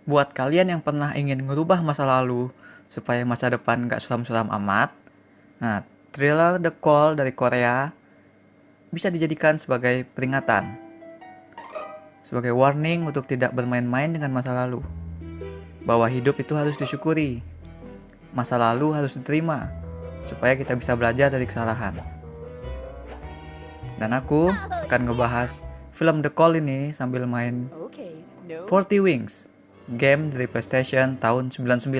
Buat kalian yang pernah ingin ngerubah masa lalu supaya masa depan gak suram-suram amat, nah, thriller The Call dari Korea bisa dijadikan sebagai peringatan, sebagai warning untuk tidak bermain-main dengan masa lalu. Bahwa hidup itu harus disyukuri, masa lalu harus diterima, supaya kita bisa belajar dari kesalahan. Dan aku akan ngebahas film The Call ini sambil main 40 Wings, game dari PlayStation tahun 99.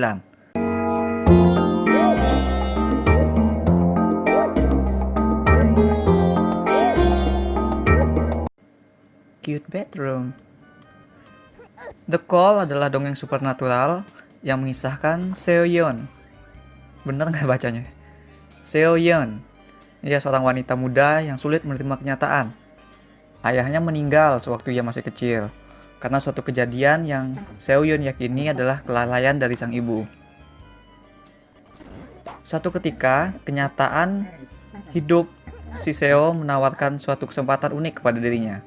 Cute bedroom. The Call adalah dongeng supernatural yang mengisahkan Seo Yeon. Bener nggak bacanya? Seo Yeon. Ia seorang wanita muda yang sulit menerima kenyataan. Ayahnya meninggal sewaktu ia masih kecil karena suatu kejadian yang Seo Yeon yakini adalah kelalaian dari sang ibu. Suatu ketika, kenyataan hidup si Seo menawarkan suatu kesempatan unik kepada dirinya.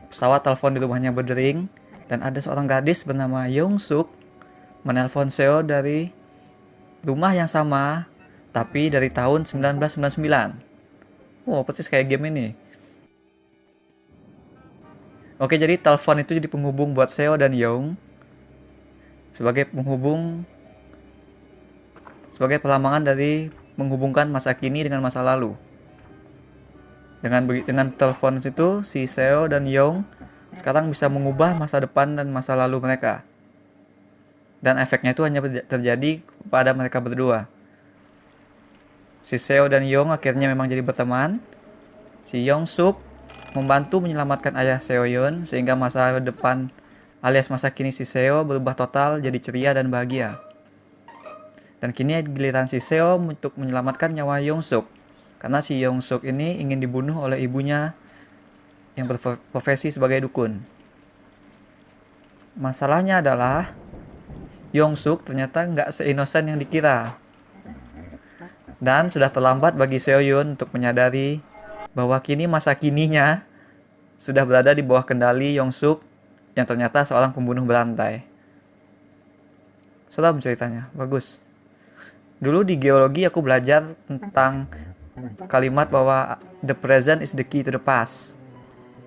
Pesawat telepon di rumahnya berdering dan ada seorang gadis bernama Young Suk menelpon Seo dari rumah yang sama tapi dari tahun 1999. Wow, persis kayak game ini. Oke, jadi telepon itu jadi penghubung buat Seo dan Young sebagai penghubung, sebagai pelambangan dari menghubungkan masa kini dengan masa lalu. Dengan telepon itu, si Seo dan Young sekarang bisa mengubah masa depan dan masa lalu mereka. Dan efeknya itu hanya terjadi pada mereka berdua. Si Seo dan Young akhirnya memang jadi berteman. Si Young Suk membantu menyelamatkan ayah Seo Yeon sehingga masa depan alias masa kini si Seo berubah total jadi ceria dan bahagia. Dan kini giliran si Seo untuk menyelamatkan nyawa Young Suk. Karena si Young Suk ini ingin dibunuh oleh ibunya yang berprofesi sebagai dukun. Masalahnya adalah Young Suk ternyata nggak seinosen yang dikira. Dan sudah terlambat bagi Seo Yeon untuk menyadari bahwa kini masa kininya sudah berada di bawah kendali Young Suk yang ternyata seorang pembunuh berantai. Seram ceritanya, bagus. Dulu di geologi aku belajar tentang kalimat bahwa the present is the key to the past.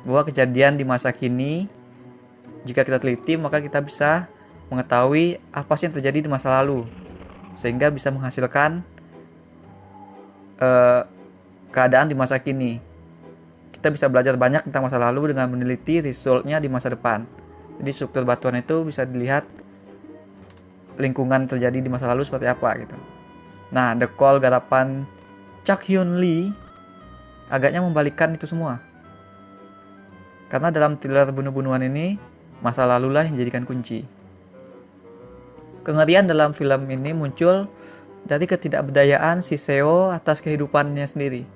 Bahwa kejadian di masa kini, jika kita teliti maka kita bisa mengetahui apa sih yang terjadi di masa lalu, sehingga bisa menghasilkan keadaan di masa kini. Kita bisa belajar banyak tentang masa lalu dengan meneliti resultnya di masa depan. Jadi struktur batuan itu bisa dilihat lingkungan terjadi di masa lalu seperti apa gitu. Nah, The Call garapan Chak Hyun Lee agaknya membalikkan itu semua. Karena dalam thriller bunuh-bunuhan ini, masa lalulah yang dijadikan kunci. Kengerian dalam film ini muncul dari ketidakberdayaan si Seo atas kehidupannya sendiri.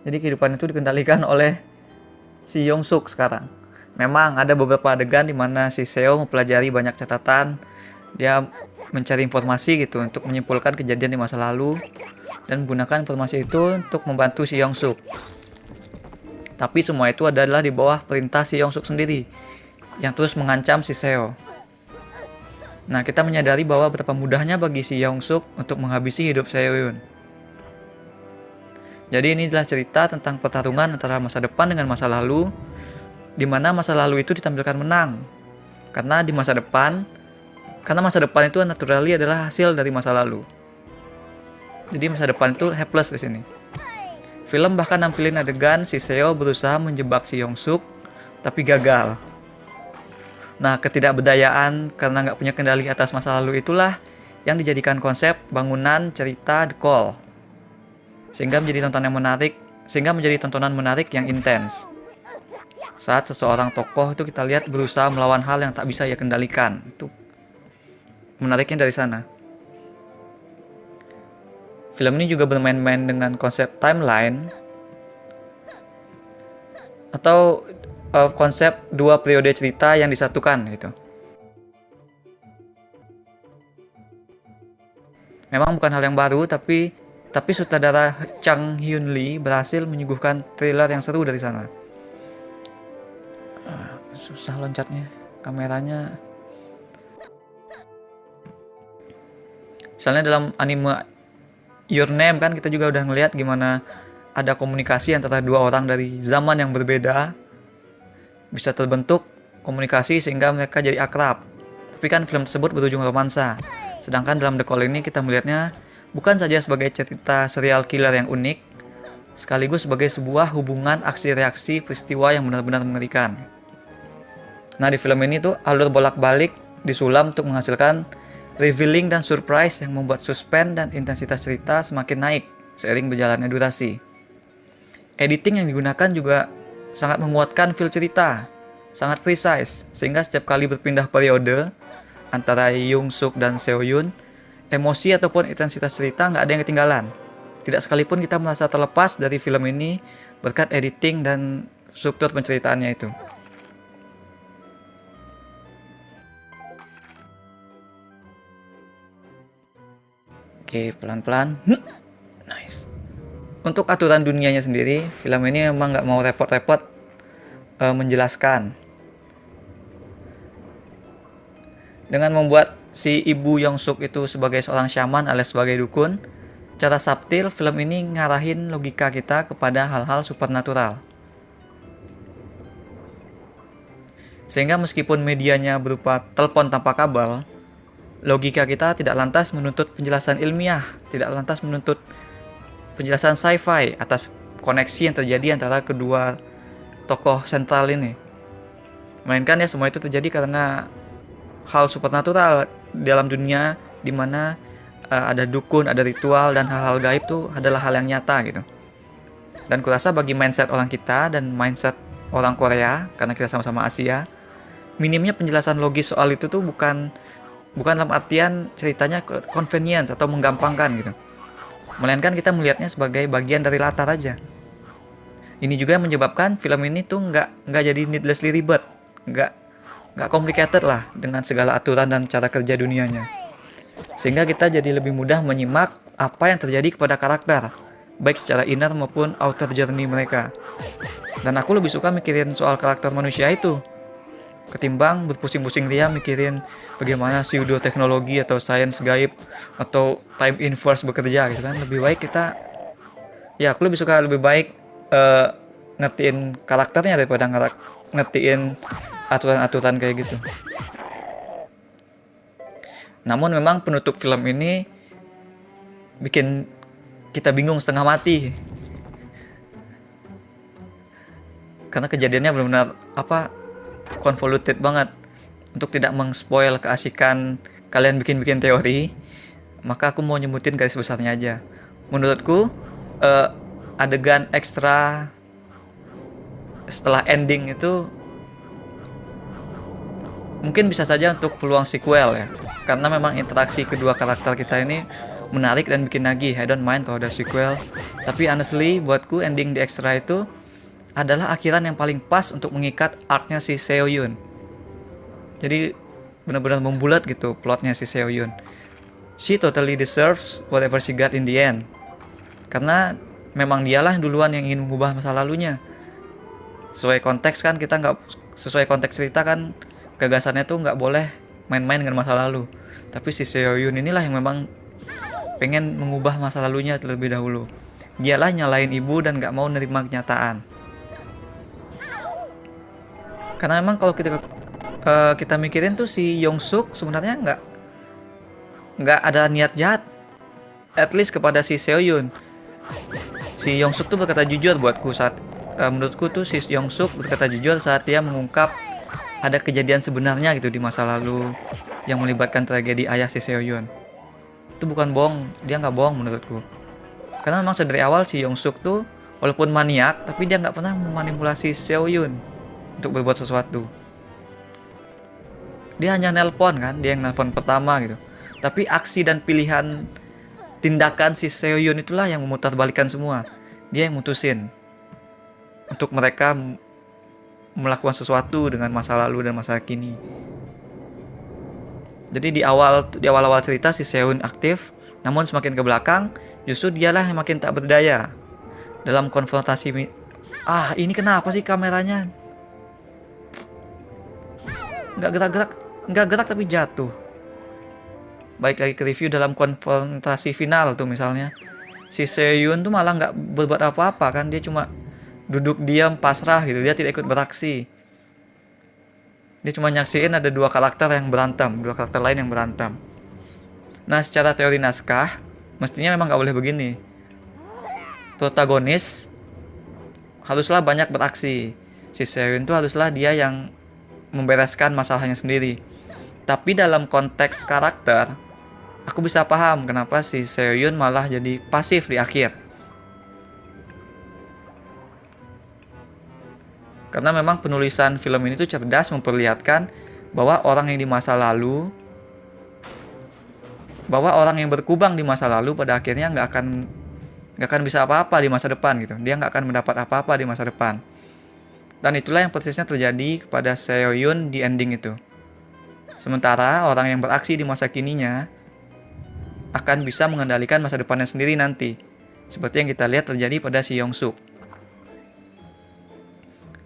Jadi kehidupan itu dikendalikan oleh si Young Suk sekarang. Memang ada beberapa adegan di mana si Seo mempelajari banyak catatan, dia mencari informasi gitu untuk menyimpulkan kejadian di masa lalu dan menggunakan informasi itu untuk membantu si Young Suk. Tapi semua itu adalah di bawah perintah si Young Suk sendiri yang terus mengancam si Seo. Nah, kita menyadari bahwa betapa mudahnya bagi si Young Suk untuk menghabisi hidup Seo Yeon. Jadi ini adalah cerita tentang pertarungan antara masa depan dengan masa lalu, di mana masa lalu itu ditampilkan menang. Karena masa depan itu naturally adalah hasil dari masa lalu. Jadi masa depan itu helpless di sini. Film bahkan nampilin adegan si Seo berusaha menjebak si Young Suk, tapi gagal. Nah, ketidakberdayaan karena nggak punya kendali atas masa lalu itulah yang dijadikan konsep bangunan cerita The Call. Sehingga menjadi tontonan menarik yang intens. Saat seseorang tokoh itu kita lihat berusaha melawan hal yang tak bisa ia kendalikan. Itu menariknya dari sana. Film ini juga bermain-main dengan konsep timeline atau konsep dua periode cerita yang disatukan gitu. Memang bukan hal yang baru, tapi sutradara Chang Hyun Lee berhasil menyuguhkan thriller yang seru dari sana. Susah loncatnya. kameranya. Misalnya dalam anime Your Name kan kita juga udah ngelihat gimana ada komunikasi antara dua orang dari zaman yang berbeda, bisa terbentuk komunikasi sehingga mereka jadi akrab. Tapi kan film tersebut berujung romansa. Sedangkan dalam The Call ini kita melihatnya bukan saja sebagai cerita serial killer yang unik, sekaligus sebagai sebuah hubungan aksi reaksi peristiwa yang benar-benar mengerikan. Nah, di film ini tuh alur bolak-balik disulam untuk menghasilkan revealing dan surprise yang membuat suspense dan intensitas cerita semakin naik seiring berjalannya durasi. Editing yang digunakan juga sangat menguatkan feel cerita, sangat precise, sehingga setiap kali berpindah periode antara Young Suk dan Seo Yun, emosi ataupun intensitas cerita nggak ada yang ketinggalan. Tidak sekalipun kita merasa terlepas dari film ini berkat editing dan struktur penceritaannya itu. Oke, pelan-pelan. Nice. Untuk aturan dunianya sendiri, film ini memang nggak mau repot-repot menjelaskan. Dengan membuat si ibu Young Suk itu sebagai seorang shaman alias sebagai dukun, cara subtil film ini ngarahin logika kita kepada hal-hal supernatural. Sehingga meskipun medianya berupa telepon tanpa kabel, logika kita tidak lantas menuntut penjelasan ilmiah, tidak lantas menuntut penjelasan sci-fi atas koneksi yang terjadi antara kedua tokoh sentral ini. Melainkan ya semua itu terjadi karena hal supernatural dalam dunia di mana ada dukun, ada ritual, dan hal-hal gaib itu adalah hal yang nyata gitu. Dan kurasa bagi mindset orang kita dan mindset orang Korea, karena kita sama-sama Asia, minimnya penjelasan logis soal itu tuh bukan dalam artian ceritanya convenience atau menggampangkan gitu, melainkan kita melihatnya sebagai bagian dari latar aja. Ini juga menyebabkan film ini tuh nggak jadi needlessly ribet, nggak complicated lah dengan segala aturan dan cara kerja dunianya, sehingga kita jadi lebih mudah menyimak apa yang terjadi kepada karakter, baik secara inner maupun outer journey mereka. Dan aku lebih suka mikirin soal karakter manusia itu ketimbang berpusing-pusing dia mikirin bagaimana pseudo teknologi atau sains gaib atau time inverse bekerja gitu kan. Lebih baik kita, ya aku lebih suka lebih baik ngertiin karakternya daripada ngertiin aturan-aturan kayak gitu. Namun memang penutup film ini bikin kita bingung setengah mati, karena kejadiannya benar-benar convoluted banget. Untuk tidak meng-spoil keasikan kalian bikin-bikin teori, maka aku mau nyebutin garis besarnya aja. Menurutku adegan ekstra setelah ending itu mungkin bisa saja untuk peluang sequel ya, karena memang interaksi kedua karakter kita ini menarik dan bikin nagih. I don't mind kalau ada sequel, tapi honestly buatku ending di ekstra itu adalah akhiran yang paling pas untuk mengikat arc-nya si Seo Yun. Jadi benar-benar membulat gitu plotnya si Seo Yun. She totally deserves whatever she got in the end, karena memang dialah yang duluan yang ingin mengubah masa lalunya. Sesuai konteks kan, kita nggak sesuai konteks cerita kan, gagasannya tuh nggak boleh main-main dengan masa lalu. Tapi si Seo Yun inilah yang memang pengen mengubah masa lalunya terlebih dahulu. Dialah nyalain ibu dan nggak mau nerima kenyataan. Karena memang kalau kita mikirin tuh si Young Suk sebenarnya nggak ada niat jahat, at least kepada si Seo Yun. Si Young Suk tuh berkata jujur buatku saat menurutku tuh si Young Suk berkata jujur saat dia mengungkap ada kejadian sebenarnya gitu di masa lalu yang melibatkan tragedi ayah si Seo Yun. Itu bukan bohong, dia nggak bohong menurutku. Karena memang dari awal si Young Suk tuh walaupun maniak, tapi dia nggak pernah memanipulasi Seo Yun untuk berbuat sesuatu. Dia hanya nelpon kan, dia yang nelpon pertama gitu. Tapi aksi dan pilihan tindakan si Seo Yun itulah yang memutarbalikkan semua. Dia yang mutusin untuk mereka melakukan sesuatu dengan masa lalu dan masa kini. Jadi di awal-awal cerita si Seo Yun aktif, namun semakin ke belakang justru dialah yang makin tak berdaya dalam konfrontasi. Ini kenapa sih kameranya? nggak gerak tapi jatuh. Baik lagi ke review dalam konfrontasi final tuh misalnya, si Seohyun tuh malah nggak berbuat apa-apa kan, dia cuma duduk diam pasrah gitu, dia tidak ikut beraksi. Dia cuma nyaksiin ada dua karakter lain yang berantem. Nah, secara teori naskah, mestinya memang nggak boleh begini. Protagonis haruslah banyak beraksi. Si Seohyun tuh haruslah dia yang membereskan masalahnya sendiri. Tapi dalam konteks karakter, aku bisa paham kenapa si Seohyun malah jadi pasif di akhir. Karena memang penulisan film ini tuh cerdas memperlihatkan bahwa orang yang berkubang di masa lalu pada akhirnya nggak akan bisa apa-apa di masa depan gitu. Dia nggak akan mendapat apa-apa di masa depan. Dan itulah yang persisnya terjadi kepada Seohyun di ending itu. Sementara orang yang beraksi di masa kininya akan bisa mengendalikan masa depannya sendiri nanti. Seperti yang kita lihat terjadi pada si Yongsuk.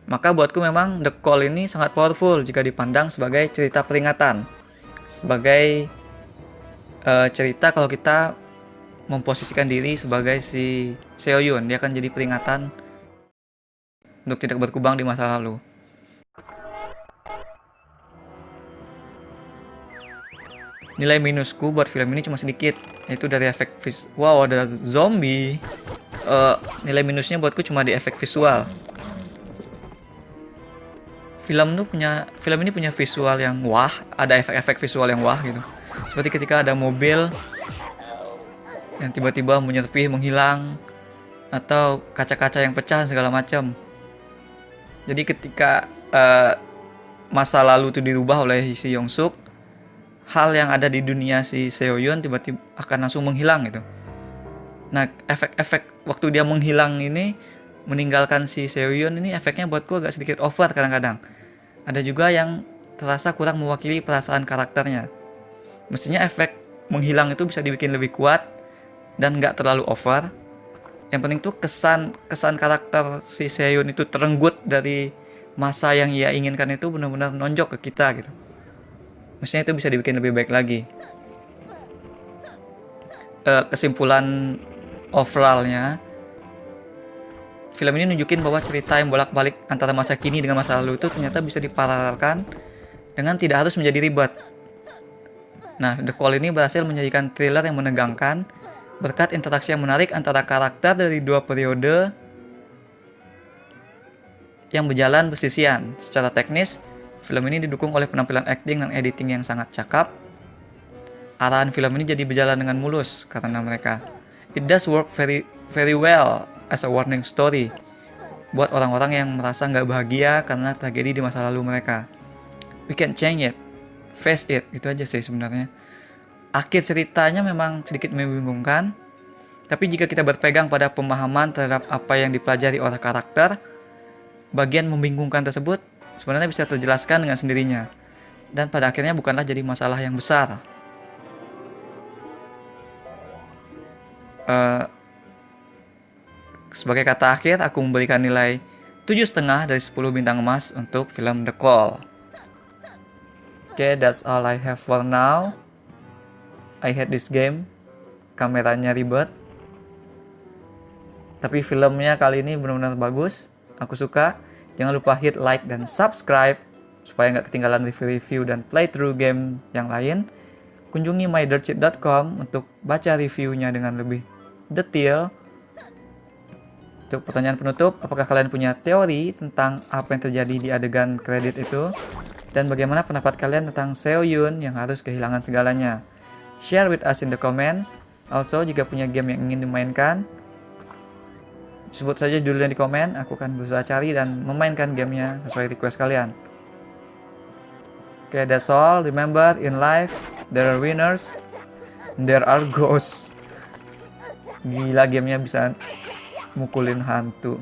Maka buatku memang The Call ini sangat powerful jika dipandang sebagai cerita peringatan. Sebagai cerita kalau kita memposisikan diri sebagai si Seohyun, dia akan jadi peringatan untuk tidak berkubang di masa lalu. Nilai minusku buat film ini cuma sedikit, yaitu dari efek wow, ada zombie. Nilai minusnya buatku cuma di efek visual. Film ini punya visual yang wah, ada efek-efek visual yang wah gitu. Seperti ketika ada mobil yang tiba-tiba menyerpih, menghilang, atau kaca-kaca yang pecah segala macam. Jadi ketika masa lalu itu dirubah oleh si Yongsuk, hal yang ada di dunia si Seohyun tiba-tiba akan langsung menghilang gitu. Nah, efek-efek waktu dia menghilang ini, meninggalkan si Seohyun ini, efeknya buatku agak sedikit over kadang-kadang. Ada juga yang terasa kurang mewakili perasaan karakternya. Mestinya efek menghilang itu bisa dibikin lebih kuat dan nggak terlalu over. Yang penting tuh kesan karakter si Seohyun itu terenggut dari masa yang ia inginkan itu benar-benar nonjok ke kita gitu. Mestinya itu bisa dibikin lebih baik lagi. Kesimpulan overallnya, film ini nunjukin bahwa cerita yang bolak-balik antara masa kini dengan masa lalu itu ternyata bisa diparalelkan dengan tidak harus menjadi ribet. Nah, The Call ini berhasil menjadikan thriller yang menegangkan berkat interaksi yang menarik antara karakter dari dua periode yang berjalan bersisian. Secara teknis, film ini didukung oleh penampilan acting dan editing yang sangat cakap. Arahan film ini jadi berjalan dengan mulus karena mereka. It does work very, very well as a warning story buat orang-orang yang merasa nggak bahagia karena tragedi di masa lalu mereka. We can change it, face it, itu aja sih sebenarnya. Akhir ceritanya memang sedikit membingungkan, tapi jika kita berpegang pada pemahaman terhadap apa yang dipelajari oleh karakter, bagian membingungkan tersebut sebenarnya bisa terjelaskan dengan sendirinya, dan pada akhirnya bukanlah jadi masalah yang besar. Sebagai kata akhir, aku memberikan nilai 7,5 dari 10 bintang emas untuk film The Call. Okay, that's all I have for now. I hate this game. Kameranya ribet. Tapi filmnya kali ini benar-benar bagus. Aku suka. Jangan lupa hit like dan subscribe supaya nggak ketinggalan review-review dan playthrough game yang lain. Kunjungi mydirtshit.com untuk baca reviewnya dengan lebih detail. Untuk pertanyaan penutup, apakah kalian punya teori tentang apa yang terjadi di adegan kredit itu? Dan bagaimana pendapat kalian tentang Seohyun yang harus kehilangan segalanya? Share with us in the comments. Also, jika punya game yang ingin dimainkan, sebut saja judulnya di komen. Aku akan berusaha cari dan memainkan gamenya sesuai request kalian. Okay, that's all. Remember, in life, there are winners, there are ghosts. Gila, gamenya bisa mukulin hantu.